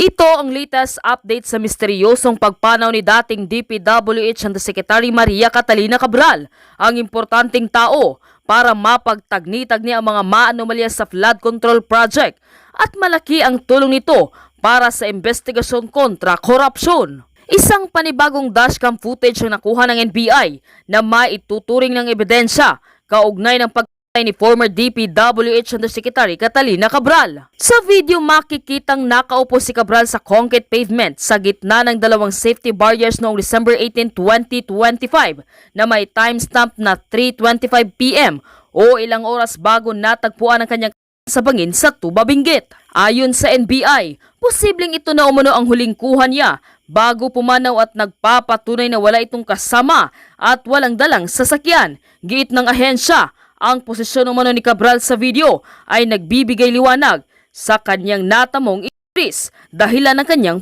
Ito ang latest update sa misteryosong pagpanaw ni dating DPWH Undersecretary Maria Catalina Cabral, ang importanteng tao para mapagtagni-tagni ang mga maanomalya sa flood control project at malaki ang tulong nito para sa investigasyon kontra korupsyon. Isang panibagong dashcam footage ang nakuha ng NBI na maituturing ng ebidensya kaugnay ng ni former DPWH Undersecretary Catalina Cabral. Sa video makikitang nakaupo si Cabral sa concrete pavement sa gitna ng dalawang safety barriers noong December 18, 2025 na may timestamp na 3:25 PM o ilang oras bago natagpuan ang kanyang sa bangin sa Tuba Benguet. Ayon sa NBI, posibleng ito na umano ang huling kuha niya bago pumanaw at nagpapatunay na wala itong kasama at walang dalang sasakyan. Giit ng ahensya, ang posisyon umano ni Cabral sa video ay nagbibigay liwanag sa kanyang natamong iris dahilan ng kanyang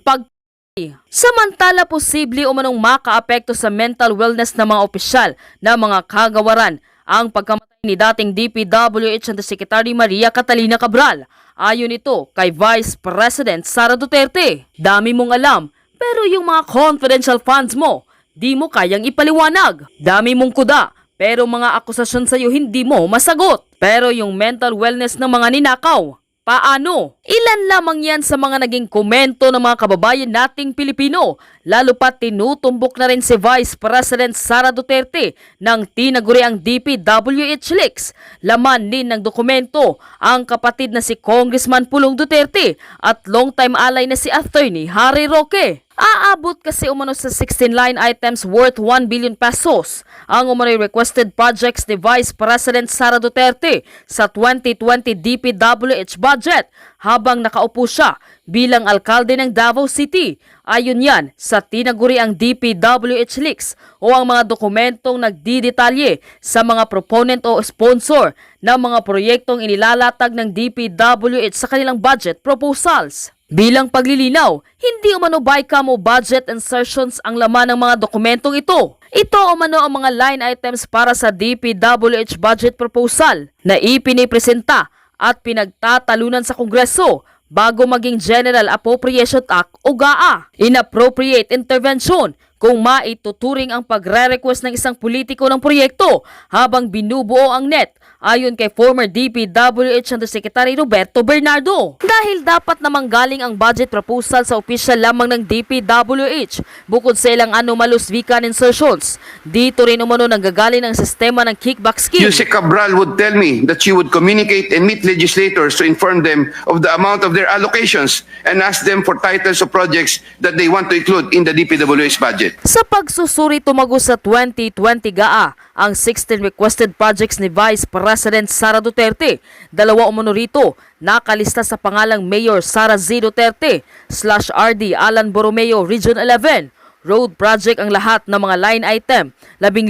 Samantala, posible umanong makaapekto sa mental wellness ng mga opisyal na mga kagawaran ang pagkamatay ni dating DPWH Undersecretary Maria Catalina Cabral. Ayon ito kay Vice President Sara Duterte. Dami mong alam, pero yung mga confidential funds mo, di mo kayang ipaliwanag. Dami mong kuda, pero mga akusasyon sa'yo hindi mo masagot. Pero yung mental wellness ng mga ninakaw, paano? Ilan lamang yan sa mga naging komento ng mga kababayan nating Pilipino, lalo pa tinutumbok na rin si Vice President Sara Duterte ng tinaguriang DPWH leaks. Laman din ng dokumento ang kapatid na si Congressman Pulong Duterte at longtime ally na si Attorney Harry Roque. Aabot kasi umano sa 16 line items worth 1 billion pesos ang umano'y requested projects ni Vice President Sara Duterte sa 2020 DPWH budget habang nakaupo siya bilang alkalde ng Davao City. Ayon yan sa tinaguriang DPWH leaks o ang mga dokumentong nagdidetalye sa mga proponent o sponsor ng mga proyektong inilalatag ng DPWH sa kanilang budget proposals. Bilang paglilinaw, hindi umano BICAM o budget insertions ang laman ng mga dokumentong ito. Ito umano ang mga line items para sa DPWH budget proposal na ipinipresenta at pinagtatalunan sa Kongreso bago maging General Appropriation Act o GAA. Inappropriate intervention kung maituturing ang pagre-request ng isang politiko ng proyekto habang binubuo ang NET ayon kay former DPWH Undersecretary Roberto Bernardo. Dahil dapat namang galing ang budget proposal sa opisyal lamang ng DPWH bukod sa ilang anomalous weekend insertions, dito rin umano nanggagaling ang sistema ng kickback scheme. Yusek Cabral would tell me that she would communicate and meet legislators to inform them of the amount of their allocations and ask them for titles of projects that they want to include in the DPWH budget. Sa pagsusuri tumago sa 2020 GAA, ang 16 requested projects ni Vice President Sara Duterte, dalawa umano rito nakalista sa pangalang Mayor Sara Z. Duterte /RD Alan Borromeo Region 11. Road project ang lahat ng mga line item, 15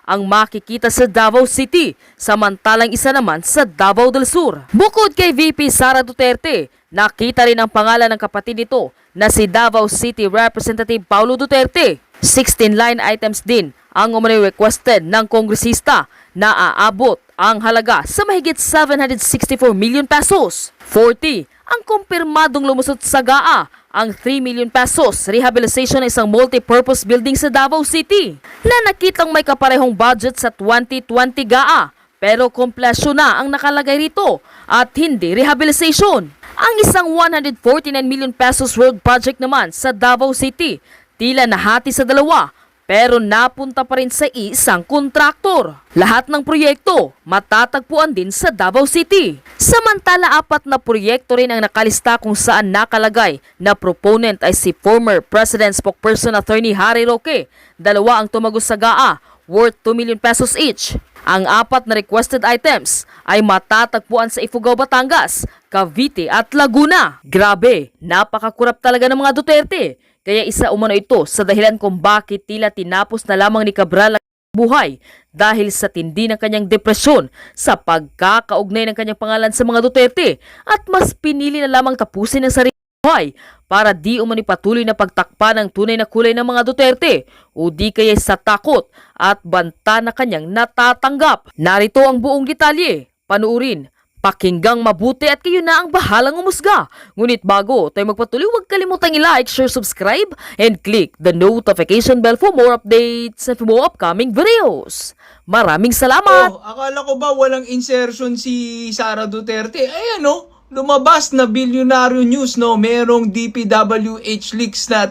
ang makikita sa Davao City, samantalang isa naman sa Davao del Sur. Bukod kay VP Sara Duterte, nakita rin ang pangalan ng kapatid nito na si Davao City Representative Paulo Duterte. 16 line items din ang umano'y requested ng kongresista na aabot ang halaga sa mahigit 764 million pesos. 40 ang kumpirmadong lumusot sa GAA ang 3 million pesos rehabilitation ng isang multi-purpose building sa Davao City na nakitang may kaparehong budget sa 2020 GAA pero komplesyo na ang nakalagay rito at hindi rehabilitation. Ang isang 149 million pesos road project naman sa Davao City tila nahati sa dalawa pero napunta pa rin sa isang kontraktor. Lahat ng proyekto matatagpuan din sa Davao City. Samantala, 4 na proyekto rin ang nakalista kung saan nakalagay na proponent ay si former President Spokesperson Attorney Harry Roque. 2 ang tumagos sa GAA worth 2 million pesos each. Ang 4 na requested items ay matatagpuan sa Ifugao, Batangas, Cavite at Laguna. Grabe, napakakurap talaga ng mga Duterte. Kaya isa umano ito sa dahilan kung bakit tila tinapos na lamang ni Cabral ang buhay dahil sa tindi ng kanyang depresyon sa pagkakaugnay ng kanyang pangalan sa mga Duterte at mas pinili na lamang tapusin ang sarili buhay para di umani patuloy na pagtakpa ng tunay na kulay ng mga Duterte o di kaya sa takot at banta na kanyang natatanggap. Narito ang buong detalye. Panuurin Pakinggang mabuti at kayo na ang bahalang umusga. Ngunit bago tayo magpatuloy, huwag kalimutang i-like, share, subscribe, and click the notification bell for more updates and for more upcoming videos. Maraming salamat! Oh, akala ko ba walang insertion si Sara Duterte? Ayan lumabas na bilyonaryo news, merong DPWH leaks na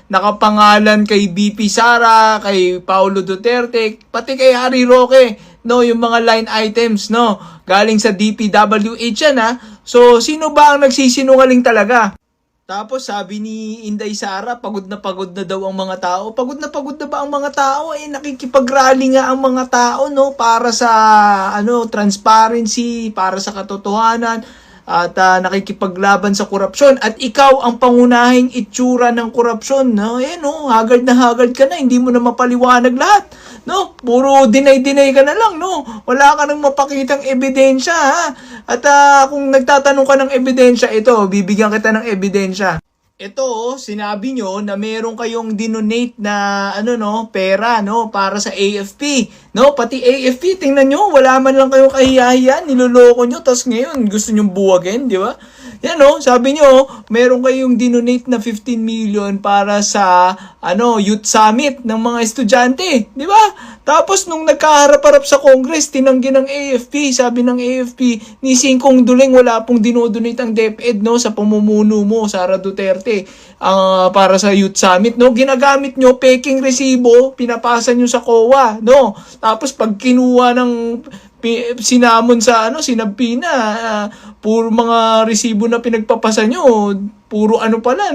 nakapangalan kay BP Sara, kay Paulo Duterte, pati kay Harry Roque, yung mga line items, galing sa DPWH yan, So, sino ba ang nagsisinungaling talaga? Tapos sabi ni Inday Sara, pagod na daw ang mga tao. Pagod na ba ang mga tao? Nakikipag-rally nga ang mga tao, para sa transparency, para sa katotohanan, at nakikipaglaban sa korupsyon. At ikaw ang pangunahing itsura ng korupsyon, hagard na hagard ka na, hindi mo na mapaliwanag lahat. Puro deny-deny ka na lang, Wala ka nang mapakitang ebidensya, At kung nagtatanong ka ng ebidensya, ito, bibigyan kita ng ebidensya. Ito, sinabi nyo na meron kayong dinonate na pera, para sa AFP, Pati AFP, tingnan nyo, wala man lang kayong kahiyahiyan, niloloko nyo, tas ngayon gusto nyo buwagin, di ba? Yan, sabi nyo, meron kayong dinonate na 15 million para sa youth summit ng mga estudyante, di ba? Tapos nung nagkaharap-harap sa Congress, tinanggi ng AFP, sabi ng AFP, ni Singkong Duling wala pong dinodonate ang DepEd sa pamumuno mo, Sara Duterte, para sa youth summit, Ginagamit nyo peking resibo, pinapasa nyo sa COA, Tapos pag kinuha ng sinamon sa sinabi na puro mga resibo na pinagpapasa nyo, puro pala,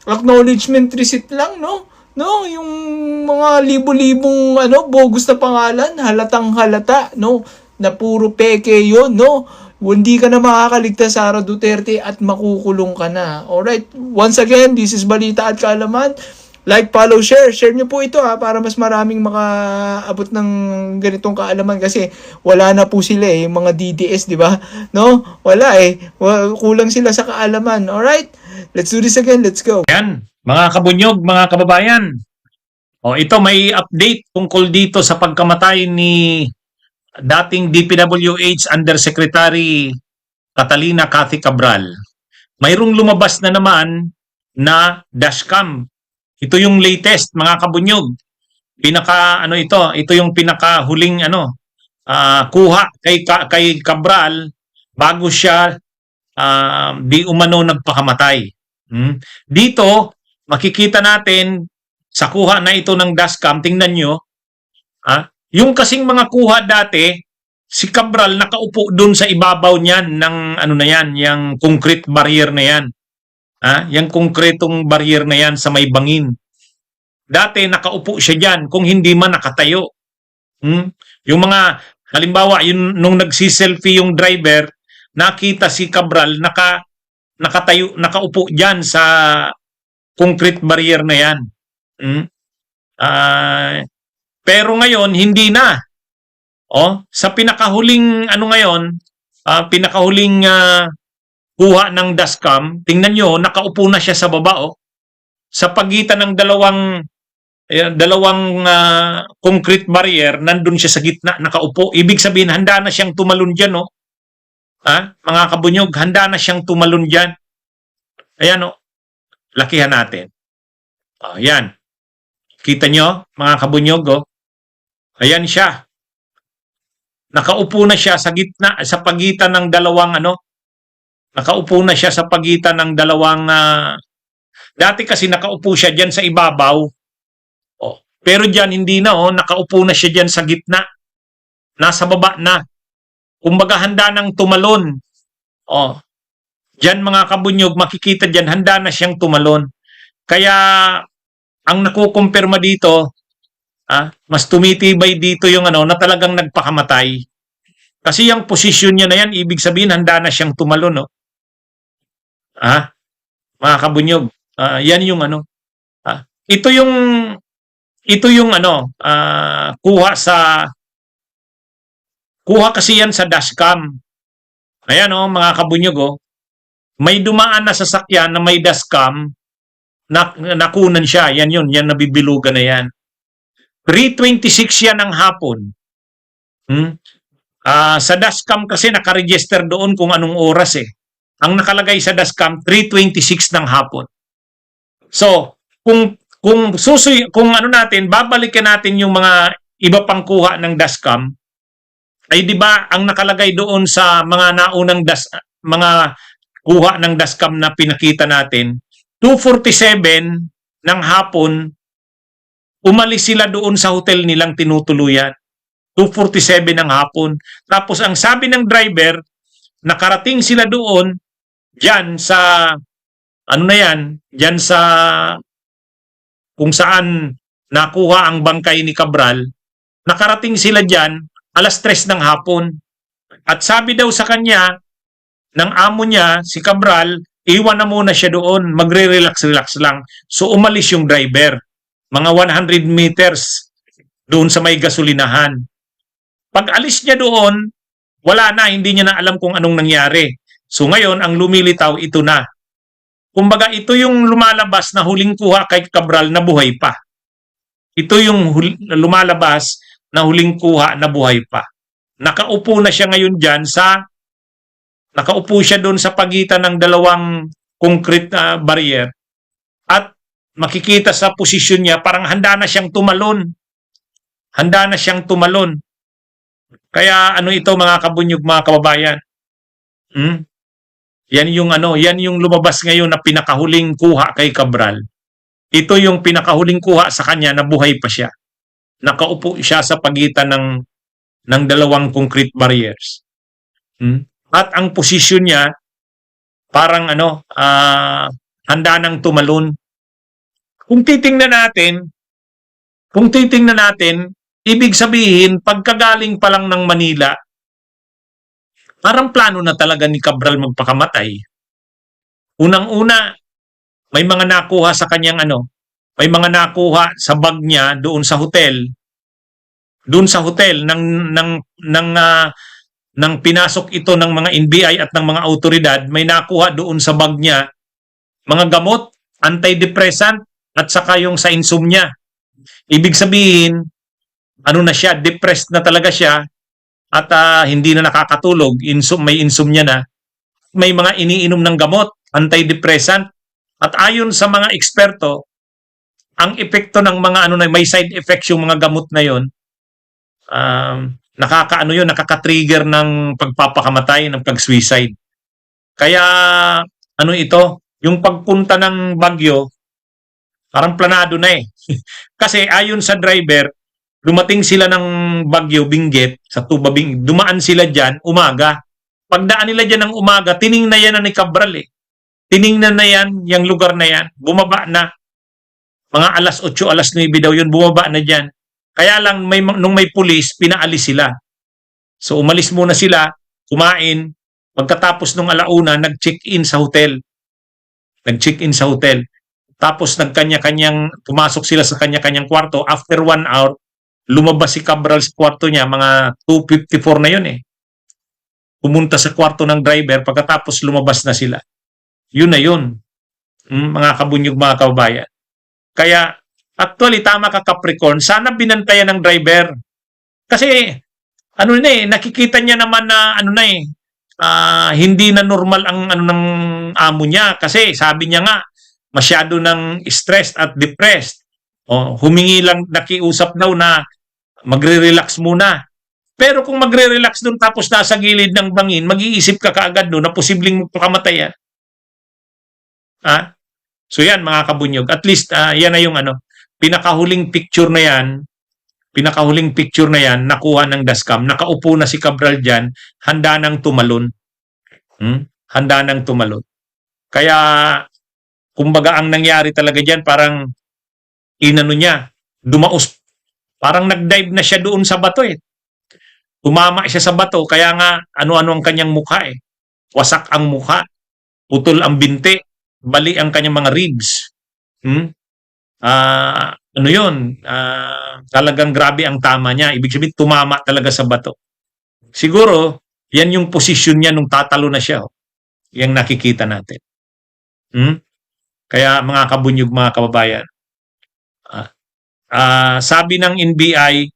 acknowledgement receipt lang, yung mga libo-libong bogus na pangalan, halatang halata, na puro peke yun, hindi ka na makakaligtas, Sara Duterte, at makukulong ka na. Alright, once again, this is Balita at Kaalaman. Like, follow, share. Share nyo po ito para mas maraming makaabot ng ganitong kaalaman kasi wala na po sila yung mga DDS, di ba? Wala kulang sila sa kaalaman. Alright? Let's do this again. Let's go. Yan, mga kabunyog, mga kababayan. Ito may update tungkol dito sa pagkamatay ni dating DPWH Undersecretary Catalina Cathy Cabral. Mayroong lumabas na naman na dashcam. Ito yung latest, mga kabunyog. Ito yung pinakahuling kuha kay Cabral bago siya di umano nagpakamatay. Dito makikita natin sa kuha na ito ng dashcam, tingnan nyo, yung kasing mga kuha dati, si Cabral nakaupo dun sa ibabaw niyan ng yung concrete barrier na yan. Yung konkretong barrier na yan sa may bangin. Dati nakaupo siya dyan, kung hindi man nakatayo. Yung mga, halimbawa, nung nagsiselfie yung driver, nakita si Cabral, nakatayo, nakaupo dyan sa concrete barrier na yan. Pero ngayon, hindi na. Sa pinakahuling, pinakahuling kuha ng dashcam, tingnan nyo, nakaupo na siya sa baba, sa pagitan ng dalawang concrete barrier, nandun siya sa gitna, nakaupo. Ibig sabihin, handa na siyang tumalon dyan, mga kabunyog, handa na siyang tumalon dyan. Ayan, lakihan natin. Ayan. Kita nyo, mga kabunyog, ayan siya. Nakaupo na siya sa gitna, sa pagitan ng dalawang nakaupo na siya sa pagitan ng dalawang dati kasi nakaupo siya diyan sa ibabaw. Pero diyan hindi na nakaupo na siya diyan sa gitna. Nasa baba na. Kumbaga handa nang tumalon. Diyan mga kabunyog, makikita diyan handa na siyang tumalon. Kaya ang nakukumpirma dito, mas tumitibay dito yung na talagang nagpakamatay. Kasi yung posisyon niya na yan, ibig sabihin handa na siyang tumalon, mga kabunyog, yan yung ito yung kuha kasi yan sa dashcam. Ayan mga kabunyog, may dumaan na sasakyan na may dashcam, nakunan siya, yan nabibilugan na yan. 3:26 yan ng hapon. Sa dashcam kasi nakaregister doon kung anong oras eh. Ang nakalagay sa dashcam 3:26 ng hapon. So, kung ano natin, babalikan natin yung mga iba pang kuha ng dashcam, ay di ba ang nakalagay doon sa mga naunang mga kuha ng dashcam na pinakita natin, 2:47 ng hapon, umalis sila doon sa hotel nilang tinutuluyan. 2:47 ng hapon. Tapos ang sabi ng driver, nakarating sila doon, dyan sa, ano na yan, dyan sa kung saan nakuha ang bangkay ni Cabral, nakarating sila dyan, 3:00 ng hapon. At sabi daw sa kanya, ng amo niya, si Cabral, iwan na muna siya doon, magre-relax-relax lang. So umalis yung driver, mga 100 meters doon sa may gasolinahan. Pag alis niya doon, wala na, hindi niya na alam kung anong nangyari. So ngayon, ang lumilitaw, ito na. Kumbaga, ito yung lumalabas na huling kuha kay Cabral na buhay pa. Ito yung lumalabas na huling kuha na buhay pa. Nakaupo na siya ngayon dyan nakaupo siya doon sa pagitan ng dalawang concrete barrier at makikita sa posisyon niya, parang handa na siyang tumalon. Handa na siyang tumalon. Kaya ano ito mga kabunyog, mga kababayan? Yan yung lumabas ngayon na pinakahuling kuha kay Cabral. Ito yung pinakahuling kuha sa kanya na buhay pa siya. Nakaupo siya sa pagitan ng dalawang concrete barriers. At ang posisyon niya parang handa nang tumalon. Kung titingnan natin, ibig sabihin, pagkagaling pa lang ng Manila, parang plano na talaga ni Cabral magpakamatay. Unang-una, may mga nakuha sa kanyang may mga nakuha sa bag niya doon sa hotel. Doon sa hotel nang pinasok ito ng mga NBI at ng mga autoridad, may nakuha doon sa bag niya mga gamot, antidepressant at saka yung sa insomnia. Ibig sabihin, na siya, depressed na talaga siya at hindi na nakakatulog, may insomnia na. May mga iniinom ng gamot, antidepressant, at ayon sa mga eksperto, ang epekto ng mga may side effects yung mga gamot na yon, nakaka-trigger ng pagpapakamatay, ng pag-suicide. Kaya ito, yung pagpunta ng Baguio, parang planado na eh. Kasi ayon sa driver, dumating sila ng Baguio, Benguet, sa Tuba, dumaan sila dyan, umaga. Pagdaan nila dyan ng umaga, tiningnan yan na ni Cabral eh. Tiningnan na yan, yung lugar na yan, bumaba na. Mga 8:00, 9:00 daw yun, bumaba na dyan. Kaya lang, nung may pulis, pinaalis sila. So umalis muna sila, kumain, pagkatapos nung 1:00, nag-check-in sa hotel. Tapos pumasok sila sa kanya-kanyang kwarto. After 1 hour, lumabas si Cabral sa kwarto niya, mga 2:54 na yun eh. Pumunta sa kwarto ng driver, pagkatapos lumabas na sila. Yun na yun. Mga kabunyog, mga kababayan. Kaya, actually, tama ka Capricorn, sana binantayan ng driver. Kasi, nakikita niya naman na, hindi na normal ang ng amo niya. Kasi, sabi niya nga, masyado ng stressed at depressed. Humingi lang, nakiusap daw na magre-relax muna. Pero kung magre-relax doon tapos nasa gilid ng bangin, mag-iisip ka kaagad doon na posibleng magpakamatay yan. So yan mga kabunyog. At least yan na yung pinakahuling picture na yan, nakuha ng dashcam. Nakaupo na si Cabral dyan, handa nang tumalon. Handa nang tumalon. Kaya kumbaga ang nangyari talaga dyan, parang dumaos. Parang nag-dive na siya doon sa bato eh. Tumama siya sa bato, kaya nga ano-ano ang kanyang mukha eh. Wasak ang mukha, putol ang binti, bali ang kanyang mga ribs. Talagang grabe ang tama niya. Ibig sabihin, tumama talaga sa bato. Siguro, yan yung posisyon niya nung tatalo na siya. Yang nakikita natin. Kaya mga kabunyog, mga kababayan, sabi ng NBI,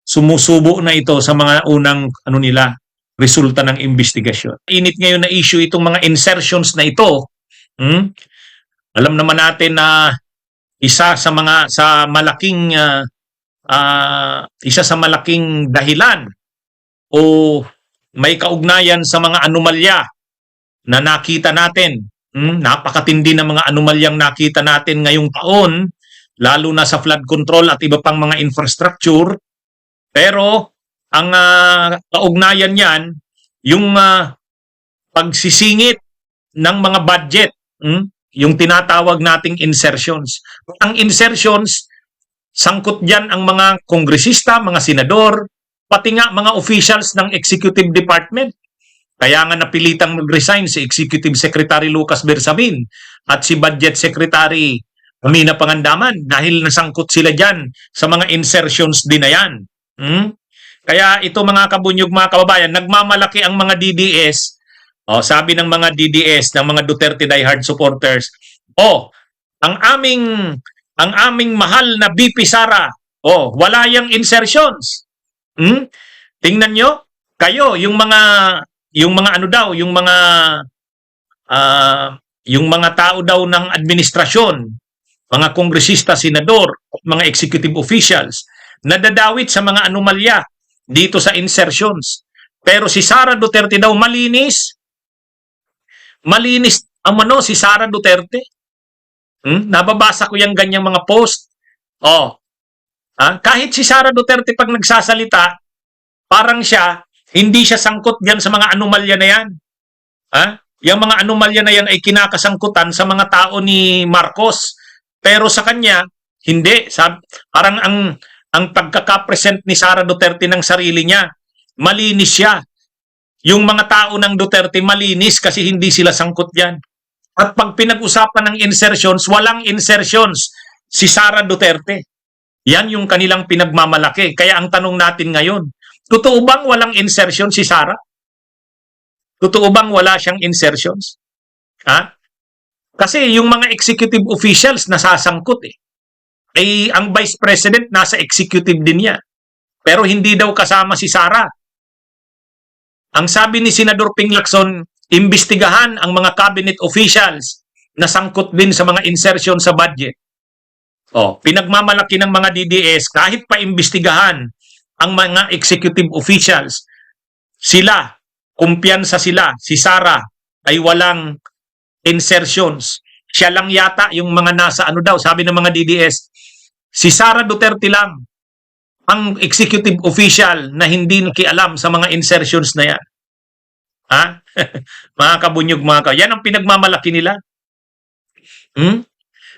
sumusubo na ito sa mga unang resulta ng investigasyon. Init ngayon na issue itong mga insertions na ito. Alam naman natin na isa sa malaking dahilan o may kaugnayan sa mga anomalya na nakita natin. Napakatindi ng mga anomalyang nakita natin ngayong taon, lalo na sa flood control at iba pang mga infrastructure. Pero ang kaugnayan niyan, yung pagsisingit ng mga budget, yung tinatawag nating insertions. Ang insertions, sangkot diyan ang mga kongresista, mga senador, pati nga mga officials ng executive department. Kaya nga napilitang mag-resign si Executive Secretary Lucas Bersamin at si Budget Secretary Amina Pangandaman dahil nasangkot sila dyan sa mga insertions din na yan. Kaya ito mga kabunyog, mga kababayan, nagmamalaki ang mga DDS. Sabi ng mga DDS, ng mga Duterte diehard supporters, ang aming mahal na BP Sara, wala yang insertions. Tingnan nyo, kayo, yung mga tao daw ng administrasyon, mga kongresista, senador, mga executive officials, nadadawit sa mga anomalya dito sa insertions. Pero si Sara Duterte daw malinis si Sara Duterte. Nababasa ko yung ganyang mga post. Kahit si Sara Duterte pag nagsasalita, parang hindi siya sangkot diyan sa mga anomalya na yan. Yung mga anomalya na yan ay kinakasangkutan sa mga tao ni Marcos. Pero sa kanya, hindi. Parang ang pagkakapresent ni Sara Duterte ng sarili niya, malinis siya. Yung mga tao ng Duterte malinis kasi hindi sila sangkot yan. At pag pinag-usapan ng insertions, walang insertions si Sara Duterte. Yan yung kanilang pinagmamalaki. Kaya ang tanong natin ngayon, totoo bang walang insertion si Sara? Totoo bang wala siyang insertions? Kasi yung mga executive officials nasasangkot ay ang vice president nasa executive din niya. Pero hindi daw kasama si Sara. Ang sabi ni Senador Ping Lacson, imbestigahan ang mga cabinet officials na sangkot din sa mga insertion sa budget. Pinagmamalaki ng mga DDS kahit pa imbestigahan ang mga executive officials, sila, kumpiyansa sila, si Sara ay walang insertions. Siya lang yata yung mga nasa sabi ng mga DDS, si Sara Duterte lang ang executive official na hindi nakialam sa mga insertions na yan. Mga kabunyog, yan ang pinagmamalaki nila.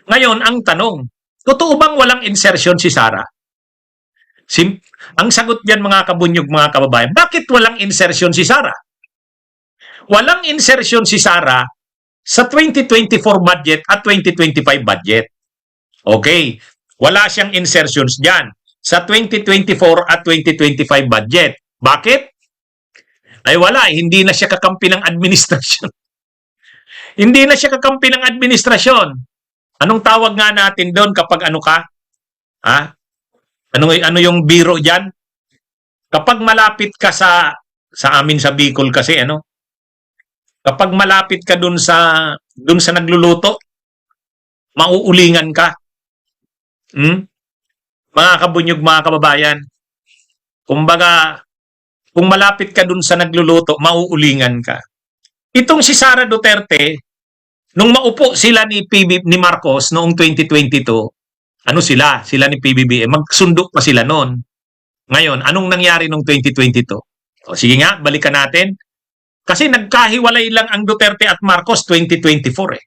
Ngayon, ang tanong, totoo bang walang insertion si Sara? Ang sagot diyan, mga kabunyog, mga kababayan, bakit walang insertion si Sara? Walang insertion si Sara sa 2024 budget at 2025 budget. Okay, wala siyang insertions diyan sa 2024 at 2025 budget. Bakit? Ay wala, hindi na siya kakampi ng administrasyon. Hindi na siya kakampi ng administrasyon. Anong tawag nga natin doon kapag ano ka? Ano yung biro diyan? Kapag malapit ka sa amin sa Bicol kasi kapag malapit ka dun sa nagluluto, mauulingan ka. Mga kabunyog, mga kababayan, kumbaga, kung malapit ka dun sa nagluluto, mauulingan ka. Itong si Sara Duterte, nung maupo sila ni Marcos noong 2022, sila ni PBBM, magsundo pa sila noon. Ngayon, anong nangyari noong 2022? Sige nga, balikan natin. Kasi nagkahiwalay lang ang Duterte at Marcos 2024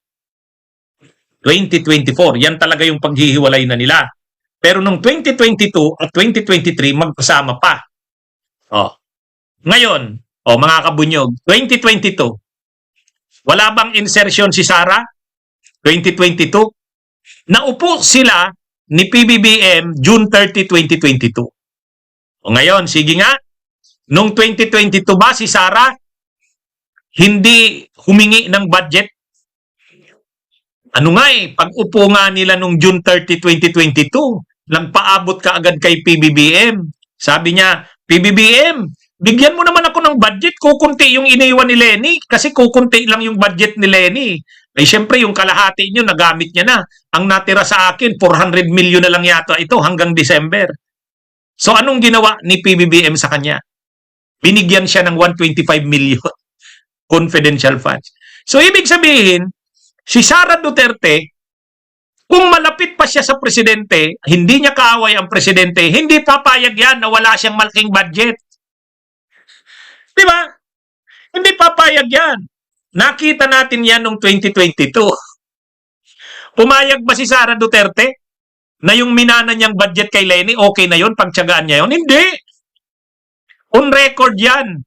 2024, yan talaga yung paghihiwalay na nila. Pero nung 2022 at 2023, magkasama pa. Ngayon, mga kabunyog, 2022, wala bang insertion si Sara? 2022? Naupo sila ni PBBM June 30, 2022. Ngayon, sige nga, nung 2022 ba si Sara hindi humingi ng budget? Pag-upo nga nila nung June 30, 2022, nagpaabot ka agad kay PBBM. Sabi niya, PBBM, bigyan mo naman ako ng budget, kukunti yung iniwan ni Lenny kasi kukunti lang yung budget ni Lenny. Eh syempre yung kalahati niyo nagamit niya na. Ang natira sa akin, 400 million na lang yata ito hanggang December. So anong ginawa ni PBBM sa kanya? Binigyan siya ng 125 million confidential funds. So ibig sabihin, si Sara Duterte, kung malapit pa siya sa presidente, hindi niya kaaway ang presidente, hindi papayag yan na wala siyang malaking budget. Di ba? Hindi papayag yan. Nakita natin yan noong 2022. Pumayag ba si Sara Duterte na yung minana niyang budget kay Lenny, okay na yun, pagtsagaan niya yun? Hindi. On record yan.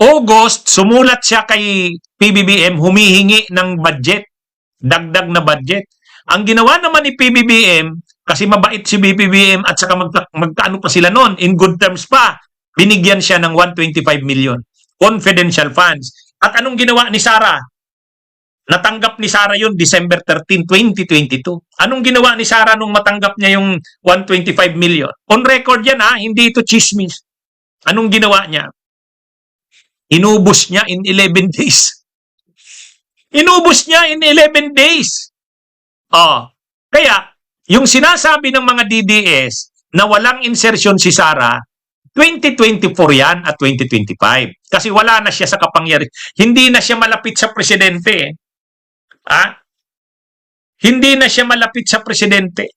August, sumulat siya kay PBBM, humihingi ng budget, dagdag na budget. Ang ginawa naman ni PBBM, kasi mabait si PBBM at saka magkaano pa sila noon, in good terms pa, binigyan siya ng 125 million. Confidential funds. At anong ginawa ni Sara? Natanggap ni Sara yun December 13, 2022. Anong ginawa ni Sara nung matanggap niya yung 125 million? On record yan ha, hindi ito chismis. Anong ginawa niya? Inubos niya in 11 days. Inubos niya in 11 days. Kaya, yung sinasabi ng mga DDS na walang insertion si Sara, 2024 yan at 2025. Kasi wala na siya sa kapangyarihan. Hindi na siya malapit sa presidente. Hindi na siya malapit sa presidente.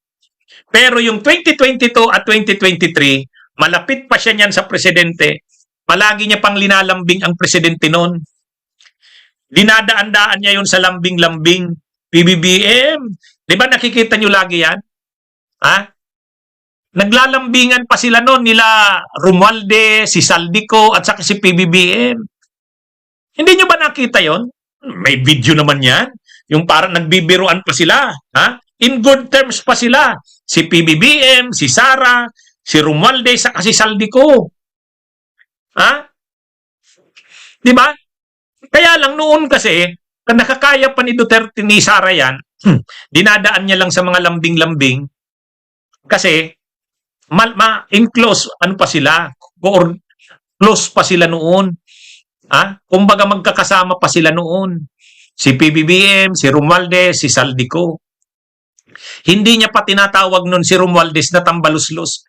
Pero yung 2022 at 2023, malapit pa siya niyan sa presidente. Palagi niya pang linalambing ang presidente noon. Dinadaan-daan niya yun sa lambing-lambing. PBBM. Di ba nakikita niyo lagi yan? Naglalambingan pa sila noon nila Romualdez, si Saldico, at saka si PBBM. Hindi niyo ba nakita yon? May video naman yan. Yung parang nagbibiruan pa sila. In good terms pa sila. Si PBBM, si Sara, si Romualdez, at si Saldico. Di ba? Kaya lang noon kasi, nakakaya pa ni Duterte ni Sara yan, dinadaan niya lang sa mga lambing-lambing kasi in close, ano pa sila, or close pa sila noon. Kumbaga magkakasama pa sila noon. Si PBBM, si Romualdez, si Saldico. Hindi niya pa tinatawag noon si Romualdez na tambaluslos.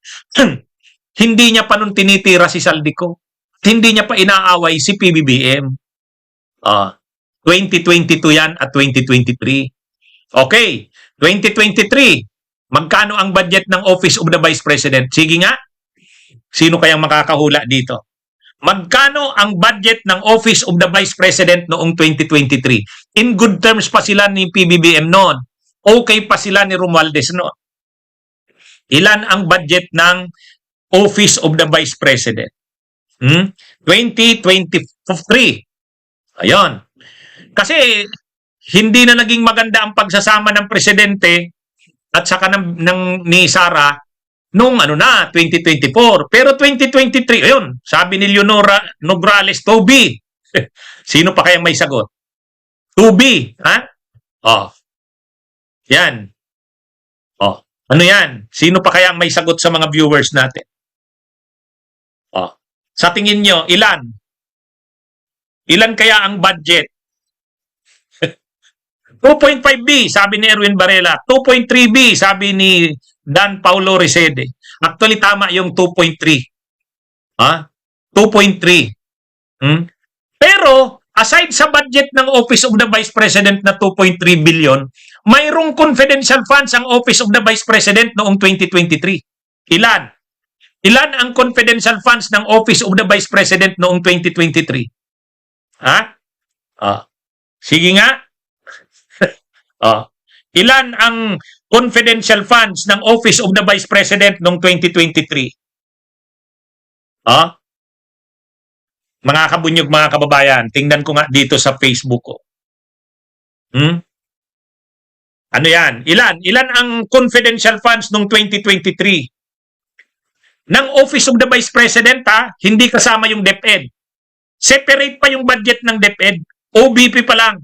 Hindi niya pa noon tinitira si Saldico. Hindi niya pa inaaway si PBBM. 2022 yan at 2023. Okay, 2023. Magkano ang budget ng Office of the Vice President? Sige nga. Sino kayang makakahula dito? Magkano ang budget ng Office of the Vice President noong 2023? In good terms pa sila ni PBBM noon. Okay pa sila ni Romualdez noon. Ilan ang budget ng Office of the Vice President? 2023. Ayon. Kasi hindi na naging maganda ang pagsasama ng presidente at saka ni Sara nung 2024. Pero 2023, ayun, sabi ni Leonora Nograles, 2B. Sino pa kayang may sagot? 2B, Yan. Ano yan? Sino pa kayang may sagot sa mga viewers natin? Sa tingin nyo, ilan? Ilan kaya ang budget? 2.5B, sabi ni Erwin Varela. 2.3B, sabi ni Dan Paulo Resede. Actually, tama yung 2.3. 2.3. Pero, aside sa budget ng Office of the Vice President na 2.3 billion, mayroong confidential funds ang Office of the Vice President noong 2023. Ilan? Ilan ang confidential funds ng Office of the Vice President noong 2023? Sige nga. Ilan ang confidential funds ng Office of the Vice President noong 2023? Mga kabunyog, mga kababayan, tingnan ko nga dito sa Facebook ko. Ano yan? Ilan? Ilan ang confidential funds noong 2023? Ng Office of the Vice President, hindi kasama yung DepEd. Separate pa yung budget ng DepEd. OBP pa lang.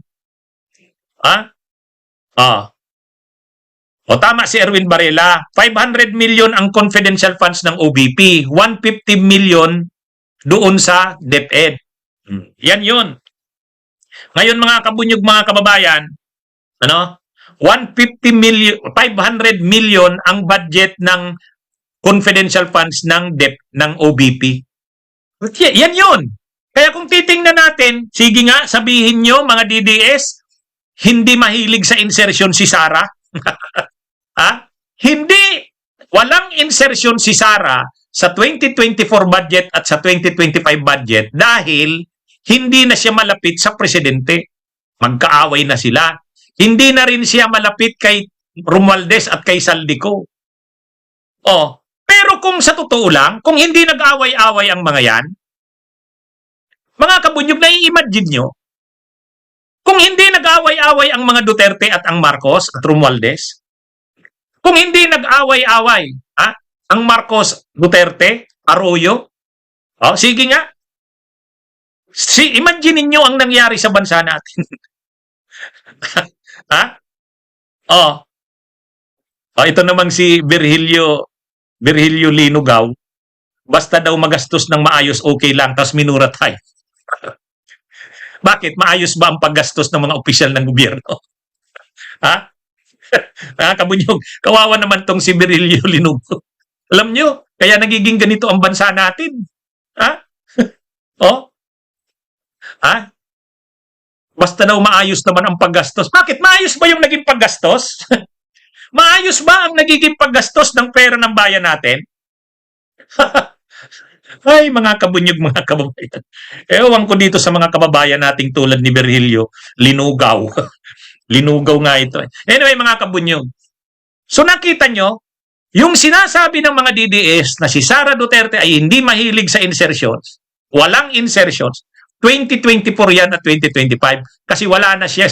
O tama si Erwin Varela, 500 million ang confidential funds ng OBP, 150 million doon sa DepEd. Yan yun. Ngayon mga kabunyog, mga kababayan, 150 million, 500 million ang budget ng confidential funds ng ng OBP. Yan yun. Kaya kung titingnan natin, sige nga, sabihin nyo mga DDS, hindi mahilig sa insertion si Sara. Ha? Hindi. Walang insertion si Sara sa 2024 budget at sa 2025 budget dahil hindi na siya malapit sa presidente. Magkaaway na sila. Hindi na rin siya malapit kay Romualdez at kay Saldico. Pero kung sa totoo lang, kung hindi nag-away-away ang mga yan, mga kabunyog, nai-imagine nyo, kung hindi nag-away-away ang mga Duterte at ang Marcos at Romualdez, kung hindi nag-away-away ang Marcos, Duterte, Arroyo, sige nga, imagine niyo ang nangyari sa bansa natin. Ito namang si Virgilio Linugaw, basta daw magastos ng maayos, okay lang, tapos minura tayo. Bakit? Maayos ba ang paggastos ng mga opisyal ng gobyerno? Kabunyog, kawawa naman tong si Virgilio Linugaw. Alam nyo, kaya nagiging ganito ang bansa natin. Basta daw maayos naman ang paggastos. Bakit? Maayos ba yung naging paggastos? Maayos ba ang nagiging paggastos ng pera ng bayan natin? Ay, mga kabunyog, mga kababayan. Ewan ko dito sa mga kababayan nating tulad ni Virgilio Linugaw. Linugaw nga ito. Anyway, mga kabunyog. So nakita nyo, yung sinasabi ng mga DDS na si Sara Duterte ay hindi mahilig sa insertions, walang insertions, 2024 yan at 2025 kasi wala na siya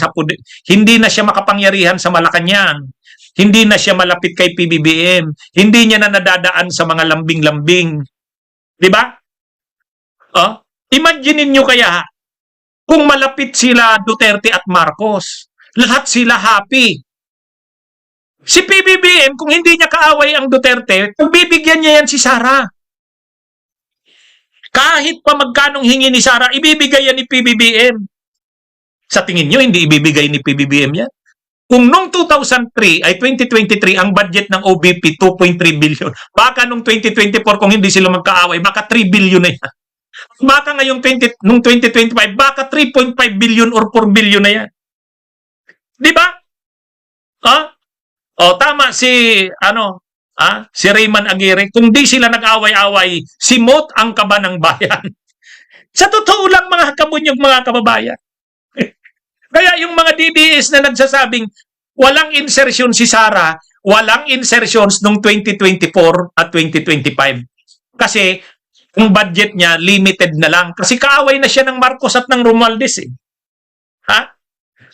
hindi na siya makapangyarihan sa Malacanang. Hindi na siya malapit kay PBBM. Hindi niya na nadadaan sa mga lambing-lambing. Di ba? Imagine niyo kaya kung malapit sila Duterte at Marcos. Lahat sila happy. Si PBBM, kung hindi niya kaaway ang Duterte, pagbibigyan niya yan si Sara. Kahit pa magkanong hingi ni Sara, ibibigay yan ni PBBM. Sa tingin niyo, hindi ibibigay ni PBBM yan? Kung nung 2003 ay 2023 ang budget ng OBP 2.3 billion, baka nung 2024 kung hindi sila magkaaway, baka 3 billion na yan. Baka ngayong nung 2025, baka 3.5 billion or 4 billion na yan. Di ba? Tama si si Raymond Aguirre, kung di sila nag-away-away, si Mot ang kaba ng bayan. Sa totoo lang mga kabunyog, mga kababayan. Kaya yung mga DDS na nagsasabing walang insertion si Sara, walang insertions nung 2024 at 2025. Kasi ang budget niya limited na lang. Kasi kaaway na siya ng Marcos at ng Romualdez.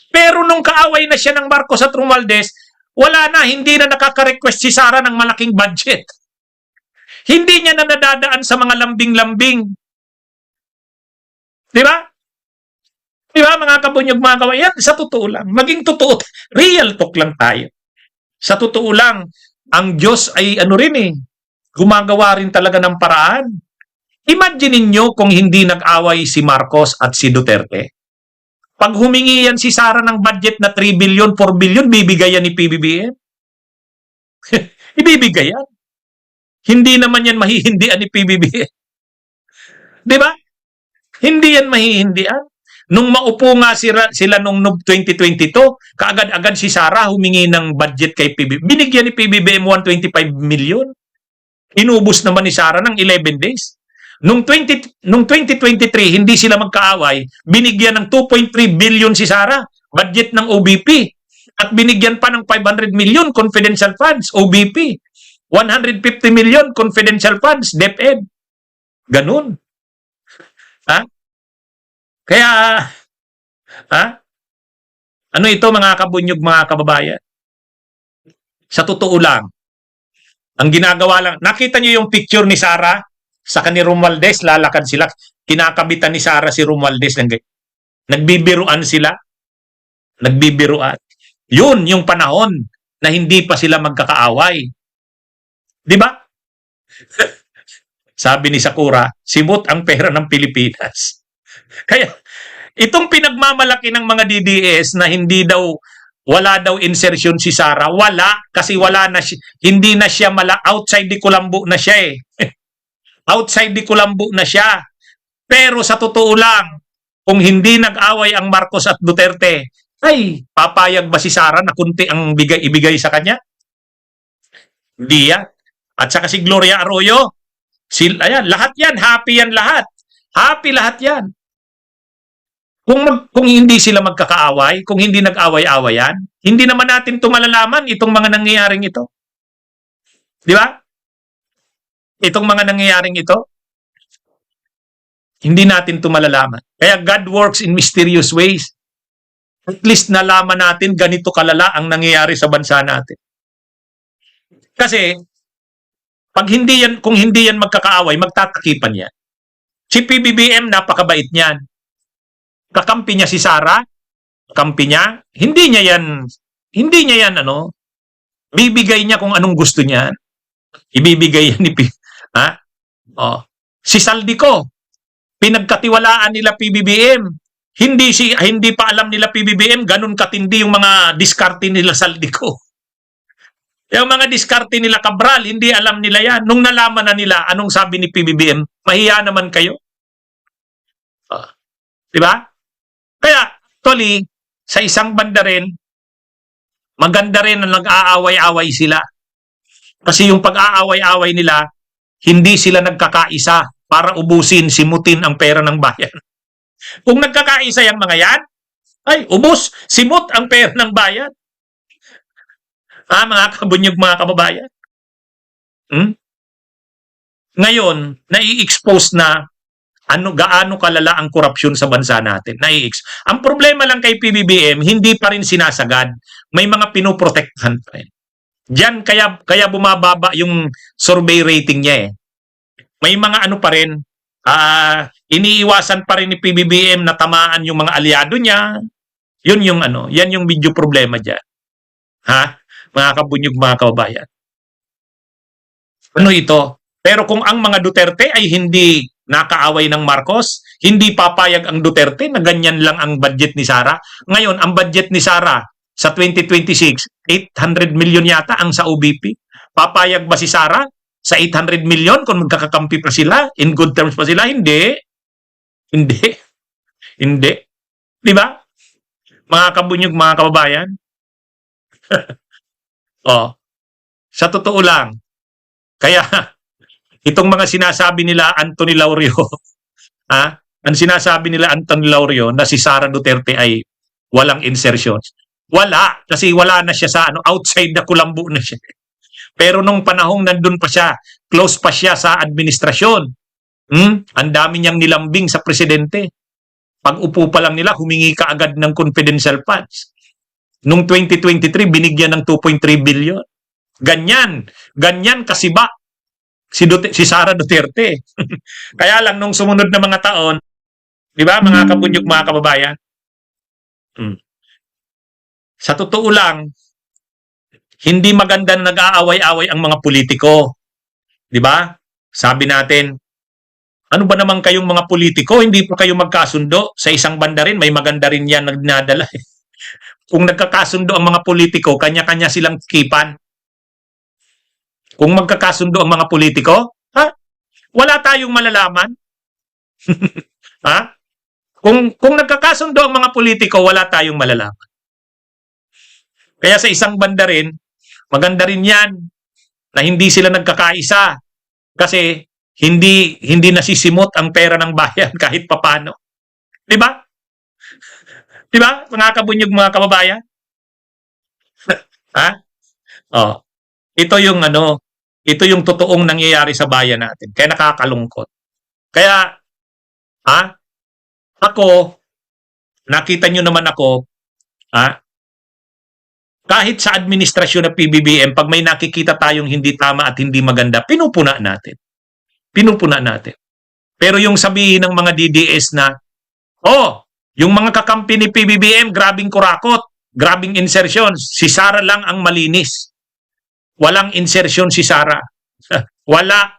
Pero nung kaaway na siya ng Marcos at Romualdez, wala na, hindi na nakaka-request si Sara ng malaking budget. Hindi niya na nadadaan sa mga lambing-lambing. Di ba? Di ba mga kabunyog, mga kabayan? Sa totoo lang, maging totoo, real talk lang tayo. Sa totoo lang, ang Diyos ay gumagawa rin talaga ng paraan. Imagine niyo kung hindi nag-away si Marcos at si Duterte. Pag humingi yan si Sara ng budget na 3 billion, 4 billion, bibigay yan ni PBBM. Ibibigay yan. Hindi naman yan mahihindian ni PBBM. Di ba? Hindi yan mahihindian. Nung maupo nga sila nung 2022, kaagad-agad si Sara humingi ng budget kay PBBM. Binigyan ni PBBM 125 million. Inubos naman ni Sara ng 11 days. Nung 2023, hindi sila magkaaway, binigyan ng 2.3 billion si Sara, budget ng OBP. At binigyan pa ng 500 million confidential funds, OBP. 150 million confidential funds, DepEd. Ganun. Kaya, ano ito mga kabunyog, mga kababayan? Sa totoo lang, ang ginagawa lang, nakita niyo yung picture ni Sara sa ni Romualdez, lalakad sila, kinakabitan ni Sara si Romualdez, nagbibiruan sila, nagbibiruan. Yun, yung panahon na hindi pa sila magkakaaway. Di ba? Sabi ni Sakura, simot ang pera ng Pilipinas. Kaya, itong pinagmamalaki ng mga DDS na wala daw insertion si Sara, wala, kasi wala na siya, hindi na siya outside di Colombo na siya eh. Outside di Colombo na siya. Pero sa totoo lang, kung hindi nag-away ang Marcos at Duterte, ay, papayag ba si Sara na kunti ang ibigay sa kanya? Hindi yan. At saka si Gloria Arroyo, ayan, lahat yan, happy yan lahat. Happy lahat yan. Kung hindi sila magkakaaway, kung hindi nag-away-awayan, hindi naman natin ito malalaman, itong mga nangyayaring ito. Di ba? Itong mga nangyayaring ito, hindi natin ito malalaman. Kaya God works in mysterious ways. At least nalaman natin ganito kalala ang nangyayari sa bansa natin. Kasi, kung hindi yan magkakaaway, magtatakipan yan. Si PBBM, napakabait niyan. Kakampi niya si Sara, kakampi niya, hindi niya yan, bibigay niya kung anong gusto niya. Ibibigay yan Si Saldico, pinagkatiwalaan nila PBBM. Hindi pa alam nila PBBM, ganun katindi yung mga diskarte nila Saldico. Yung mga diskarte nila Cabral, hindi alam nila yan. Nung nalaman na nila, anong sabi ni PBBM, mahiya naman kayo. Diba? Kaya, actually, sa isang banda rin, maganda rin na nag-aaway-away sila. Kasi yung pag-aaway-away nila, hindi sila nagkakaisa para ubusin, simutin ang pera ng bayan. Kung nagkakaisa yung mga yan, ay, ubus, simut ang pera ng bayan. Mga kabunyog, mga kababayan. Ngayon, nai-expose na gaano kalala ang korupsyon sa bansa natin. Ang problema lang kay PBBM, hindi pa rin sinasagad. May mga pinoprotektahan pa rin. Diyan kaya bumababa yung survey rating niya eh. May mga pa rin, iniiwasan pa rin ni PBBM na tamaan yung mga aliado niya. Yan yung medyo problema diyan. Mga kabunyog, mga kababayan. Ano ito? Pero kung ang mga Duterte ay hindi nakaaway ng Marcos, hindi papayag ang Duterte na ganyan lang ang budget ni Sara. Ngayon, ang budget ni Sara sa 2026, 800 million yata ang sa OBP. Papayag ba si Sara sa 800 million kung magkakakampi pa sila? In good terms pa sila? Hindi. Di ba? Mga kabunyog, mga kababayan. Sa totoo lang, kaya itong mga sinasabi nila Anthony Laurio, ang sinasabi nila Anthony Laurio na si Sara Duterte ay walang insertion. Wala, kasi wala na siya sa outside na Colombo na siya. Pero nung panahong nandun pa siya, close pa siya sa administrasyon. Ang dami niyang nilambing sa presidente. Pag upo pa lang nila, humingi ka agad ng confidential funds. Nung 2023, binigyan ng 2.3 billion. Ganyan kasiba si Sara Duterte. Kaya lang nung sumunod na mga taon, di ba, mga kabunyog, mga kababayan? Sa totoo lang, hindi maganda na nag-aaway-away ang mga politiko. Di ba? Sabi natin, ano ba naman kayong mga politiko? Hindi pa kayo magkasundo. Sa isang banda rin, may maganda rin yan na dinadala. Kung nagkakasundo ang mga politiko, kanya-kanya silang kipan. Kung magkakasundo ang mga politiko, wala tayong malalaman. Kung nagkakasundo ang mga politiko, wala tayong malalaman. Kaya sa isang banda rin, maganda rin yan na hindi sila nagkakaisa kasi hindi nasisimot ang pera ng bayan kahit papano. Di ba? Di ba? Mga kabunyog, mga kababayan? Ito yung totoong nangyayari sa bayan natin. Kaya nakakalungkot. Kaya, ako, nakita nyo naman ako, kahit sa administrasyon ng PBBM, pag may nakikita tayong hindi tama at hindi maganda, pinupuna natin. Pero yung sabihin ng mga DDS na, yung mga kakampi ni PBBM, grabing kurakot, grabing insertions. Si Sara lang ang malinis. Walang insertion si Sara. Wala.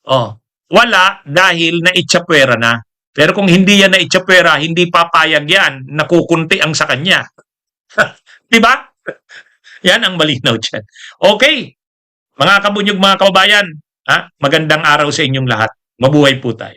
Oh, wala dahil naitsapwera na. Pero kung hindi yan naitsapwera, hindi papayag yan. Nakukunti ang sa kanya. Diba? Yan ang malinaw dyan. Okay. Mga kabunyog, mga kababayan, magandang araw sa inyong lahat. Mabuhay po tayo.